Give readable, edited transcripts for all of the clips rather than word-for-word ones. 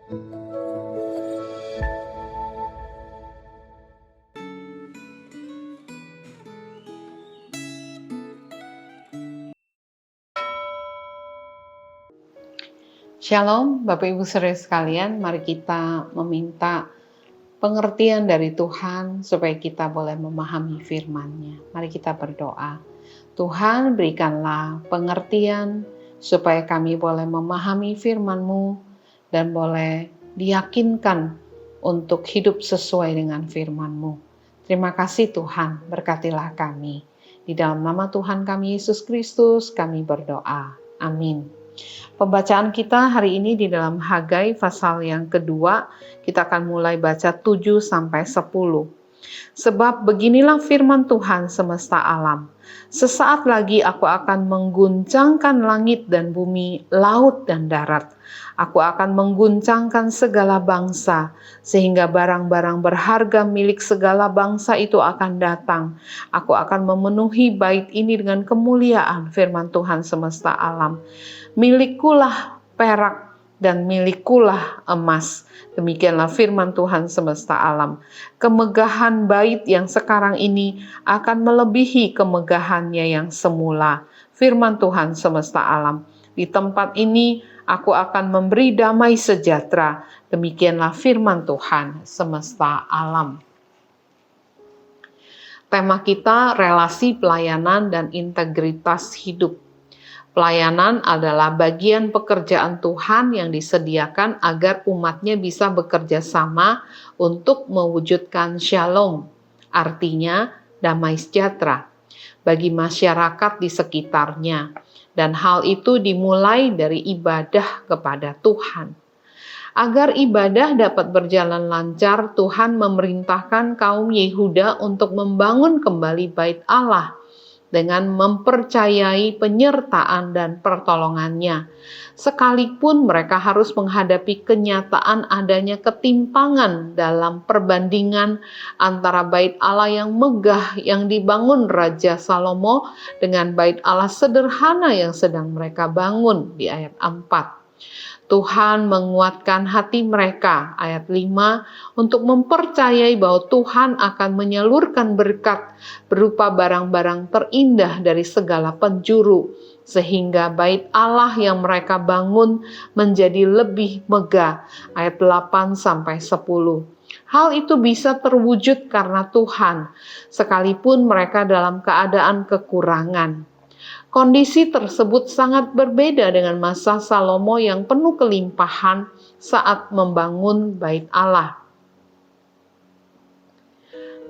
Shalom, Bapak Ibu saudara sekalian, mari kita meminta pengertian dari Tuhan supaya kita boleh memahami firman-Nya. Mari kita berdoa. Tuhan, berikanlah pengertian supaya kami boleh memahami firman-Mu dan boleh diyakinkan untuk hidup sesuai dengan firman-Mu. Terima kasih Tuhan, berkatilah kami. Di dalam nama Tuhan kami Yesus Kristus, kami berdoa. Amin. Pembacaan kita hari ini di dalam Hagai pasal yang kedua, kita akan mulai baca 7 sampai 10. Sebab beginilah firman Tuhan semesta alam. Sesaat lagi aku akan mengguncangkan langit dan bumi, laut dan darat. Aku akan mengguncangkan segala bangsa, sehingga barang-barang berharga milik segala bangsa itu akan datang. Aku akan memenuhi bait ini dengan kemuliaan, firman Tuhan semesta alam. Milikulah perak dan milikulah emas. Demikianlah firman Tuhan semesta alam. Kemegahan bait yang sekarang ini akan melebihi kemegahannya yang semula. Firman Tuhan semesta alam. Di tempat ini aku akan memberi damai sejahtera. Demikianlah firman Tuhan semesta alam. Tema kita relasi pelayanan dan integritas hidup. Pelayanan adalah bagian pekerjaan Tuhan yang disediakan agar umatnya bisa bekerja sama untuk mewujudkan shalom, artinya damai sejahtera, bagi masyarakat di sekitarnya. Dan hal itu dimulai dari ibadah kepada Tuhan. Agar ibadah dapat berjalan lancar, Tuhan memerintahkan kaum Yehuda untuk membangun kembali bait Allah dengan mempercayai penyertaan dan pertolongannya. Sekalipun mereka harus menghadapi kenyataan adanya ketimpangan dalam perbandingan antara bait Allah yang megah yang dibangun Raja Salomo dengan bait Allah sederhana yang sedang mereka bangun di ayat 4. Tuhan menguatkan hati mereka, ayat 5, untuk mempercayai bahwa Tuhan akan menyalurkan berkat berupa barang-barang terindah dari segala penjuru, sehingga bait Allah yang mereka bangun menjadi lebih megah, ayat 8-10. Hal itu bisa terwujud karena Tuhan, sekalipun mereka dalam keadaan kekurangan. Kondisi tersebut sangat berbeda dengan masa Salomo yang penuh kelimpahan saat membangun bait Allah.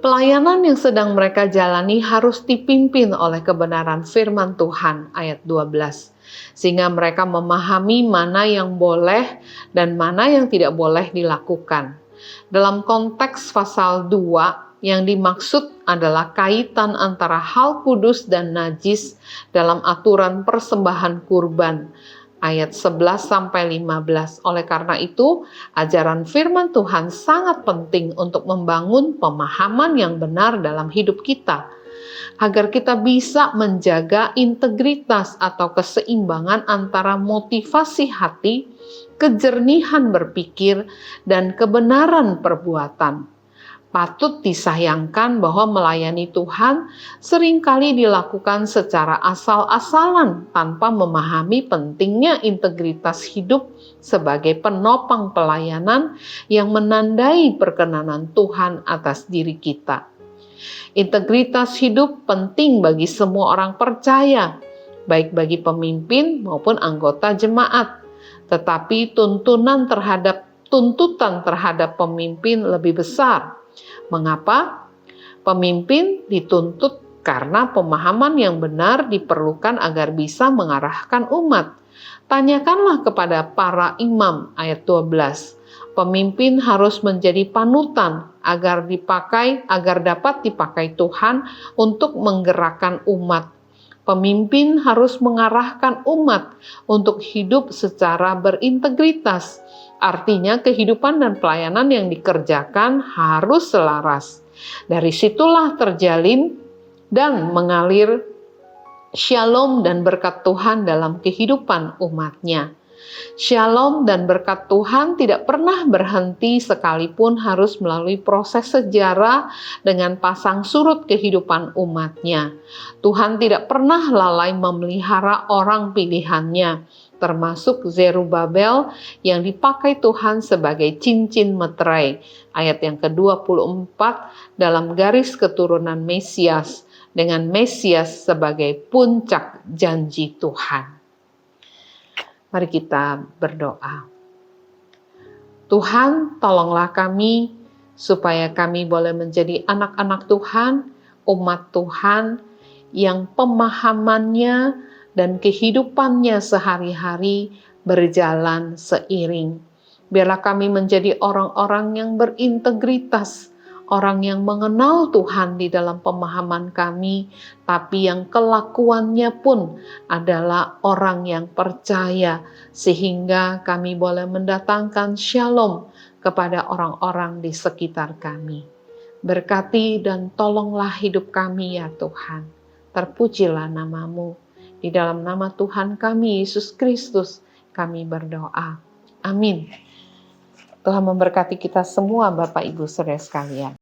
Pelayanan yang sedang mereka jalani harus dipimpin oleh kebenaran firman Tuhan, ayat 12. Sehingga mereka memahami mana yang boleh dan mana yang tidak boleh dilakukan. Dalam konteks pasal 2, yang dimaksud adalah kaitan antara hal kudus dan najis dalam aturan persembahan kurban. Ayat 11-15. Oleh karena itu, ajaran firman Tuhan sangat penting untuk membangun pemahaman yang benar dalam hidup kita. Agar kita bisa menjaga integritas atau keseimbangan antara motivasi hati, kejernihan berpikir, dan kebenaran perbuatan. Patut disayangkan bahwa melayani Tuhan seringkali dilakukan secara asal-asalan tanpa memahami pentingnya integritas hidup sebagai penopang pelayanan yang menandai perkenanan Tuhan atas diri kita. Integritas hidup penting bagi semua orang percaya, baik bagi pemimpin maupun anggota jemaat. Tetapi tuntutan terhadap pemimpin lebih besar. Mengapa? Pemimpin dituntut karena pemahaman yang benar diperlukan agar bisa mengarahkan umat. Tanyakanlah kepada para imam, ayat 12. Pemimpin harus menjadi panutan agar dapat dipakai Tuhan untuk menggerakkan umat. Pemimpin harus mengarahkan umat untuk hidup secara berintegritas. Artinya kehidupan dan pelayanan yang dikerjakan harus selaras. Dari situlah terjalin dan mengalir shalom dan berkat Tuhan dalam kehidupan umatnya. Shalom dan berkat Tuhan tidak pernah berhenti sekalipun harus melalui proses sejarah dengan pasang surut kehidupan umatnya. Tuhan tidak pernah lalai memelihara orang pilihannya, termasuk Zerubabel yang dipakai Tuhan sebagai cincin meterai. Ayat yang ke-24 dalam garis keturunan Mesias, dengan Mesias sebagai puncak janji Tuhan. Mari kita berdoa. Tuhan, tolonglah kami supaya kami boleh menjadi anak-anak Tuhan, umat Tuhan yang pemahamannya dan kehidupannya sehari-hari berjalan seiring. Biarlah kami menjadi orang-orang yang berintegritas, orang yang mengenal Tuhan di dalam pemahaman kami, tapi yang kelakuannya pun adalah orang yang percaya, sehingga kami boleh mendatangkan shalom kepada orang-orang di sekitar kami. Berkati dan tolonglah hidup kami ya Tuhan. Terpujilah namamu. Di dalam nama Tuhan kami, Yesus Kristus, kami berdoa. Amin. Tuhan memberkati kita semua Bapak Ibu Saudara sekalian.